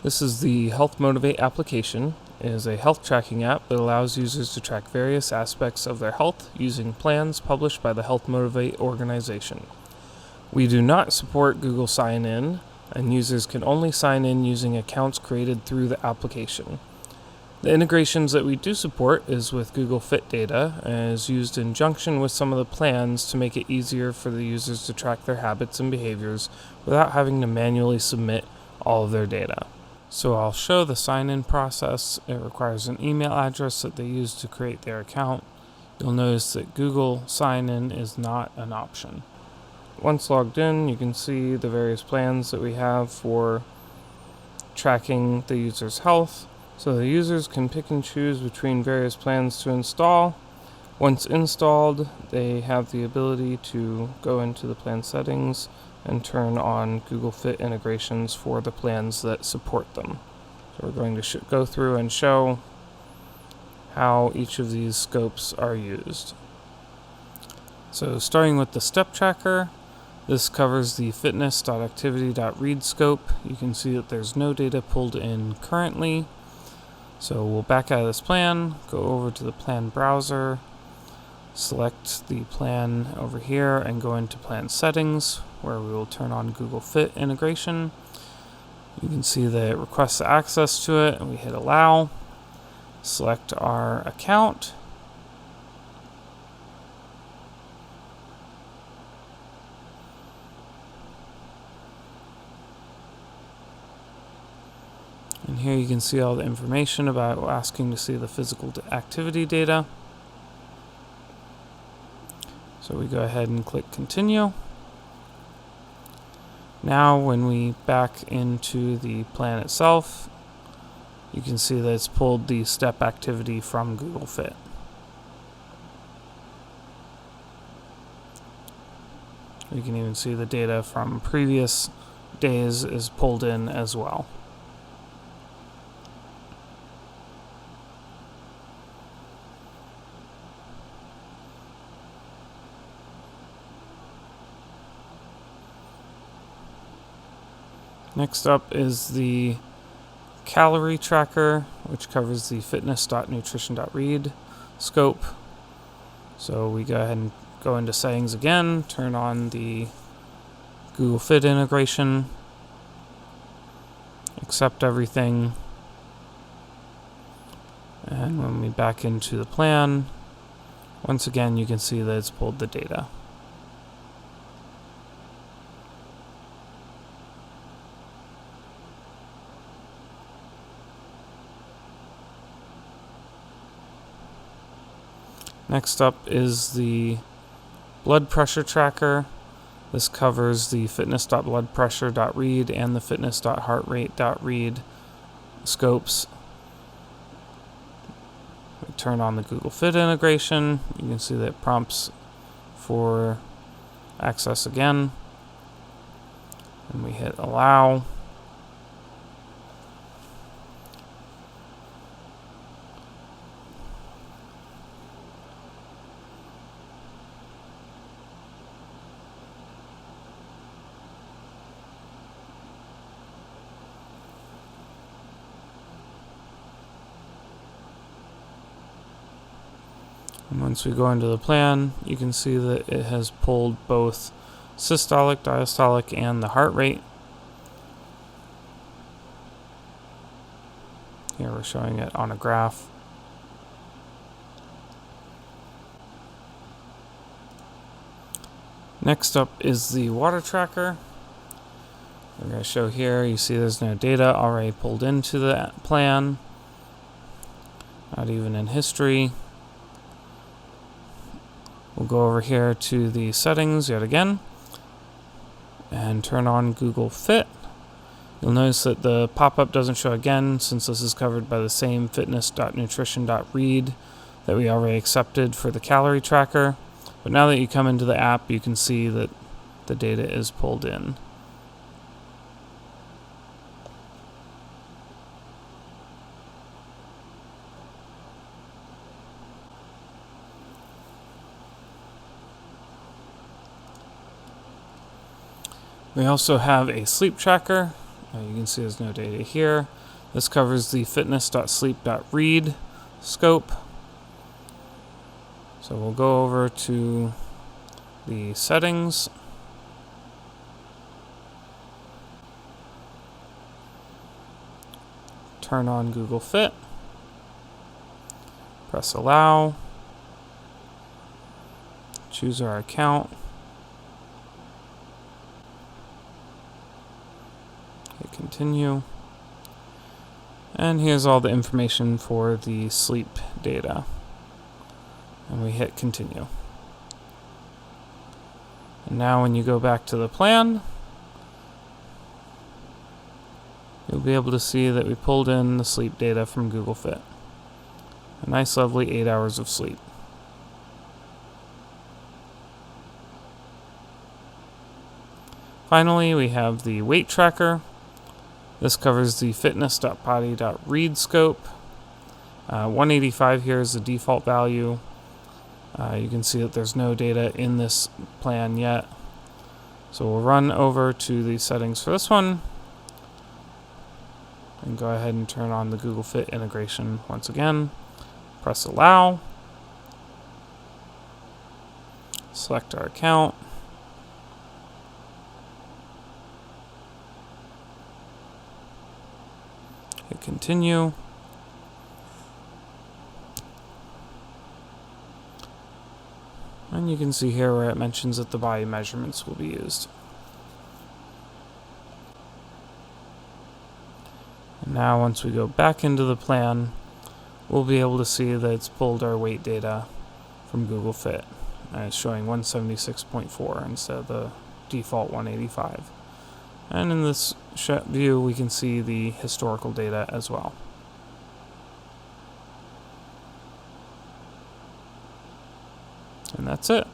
This is the HealthMotivate application. It is a health tracking app that allows users to track various aspects of their health using plans published by the HealthMotivate organization. We do not support Google Sign-In, and users can only sign in using accounts created through the application. The integrations that we do support is with Google Fit data and is used in conjunction with some of the plans to make it easier for the users to track their habits and behaviors without having to manually submit all of their data. So I'll show the sign-in process. It requires an email address that they use to create their account. You'll notice that Google Sign-In is not an option. Once logged in, you can see the various plans that we have for tracking the user's health. So the users can pick and choose between various plans to install. Once installed, they have the ability to go into the plan settings and turn on Google Fit integrations for the plans that support them. So we're going to go through and show how each of these scopes are used. So starting with the step tracker, this covers the fitness.activity.read scope. You can see that there's no data pulled in currently. So we'll back out of this plan, go over to the plan browser, select the plan over here and go into plan settings where we will turn on Google Fit integration. You can see that it requests access to it and we hit allow, select our account, and here you can see all the information about asking to see the physical activity data. So we go ahead and click continue. Now when we back into the plan itself, you can see that it's pulled the step activity from Google Fit. You can even see the data from previous days is pulled in as well. Next up is the calorie tracker, which covers the fitness.nutrition.read scope. So we go ahead and go into settings again, turn on the Google Fit integration, accept everything, and when we back into the plan, once again you can see that it's pulled the data. Next up is the blood pressure tracker. This covers the fitness.bloodpressure.read and the fitness.heartrate.read scopes. We turn on the Google Fit integration. You can see that it prompts for access again. And we hit allow. And once we go into the plan, you can see that it has pulled both systolic, diastolic, and the heart rate. Here we're showing it on a graph. Next up is the water tracker. We're going to show here, you see there's no data already pulled into the plan, not even in history. We'll go over here to the settings yet again and turn on Google Fit. You'll notice that the pop-up doesn't show again since this is covered by the same fitness.nutrition.read that we already accepted for the calorie tracker. But now that you come into the app, you can see that the data is pulled in. We also have a sleep tracker. You can see there's no data here. This covers the fitness.sleep.read scope. So we'll go over to the settings. Turn on Google Fit. Press allow. Choose our account. Hit continue. And here's all the information for the sleep data. And we hit continue. And now when you go back to the plan, you'll be able to see that we pulled in the sleep data from Google Fit. A nice lovely 8 hours of sleep. Finally, we have the weight tracker. This covers the fitness.body.read scope. 185 here is the default value. You can see that there's no data in this plan yet. So we'll run over to the settings for this one and go ahead and turn on the Google Fit integration once again. Press allow. Select our account. Hit continue. And you can see here where it mentions that the body measurements will be used. And now once we go back into the plan, we'll be able to see that it's pulled our weight data from Google Fit. And it's showing 176.4 instead of the default 185. And in this view, we can see the historical data as well. And that's it.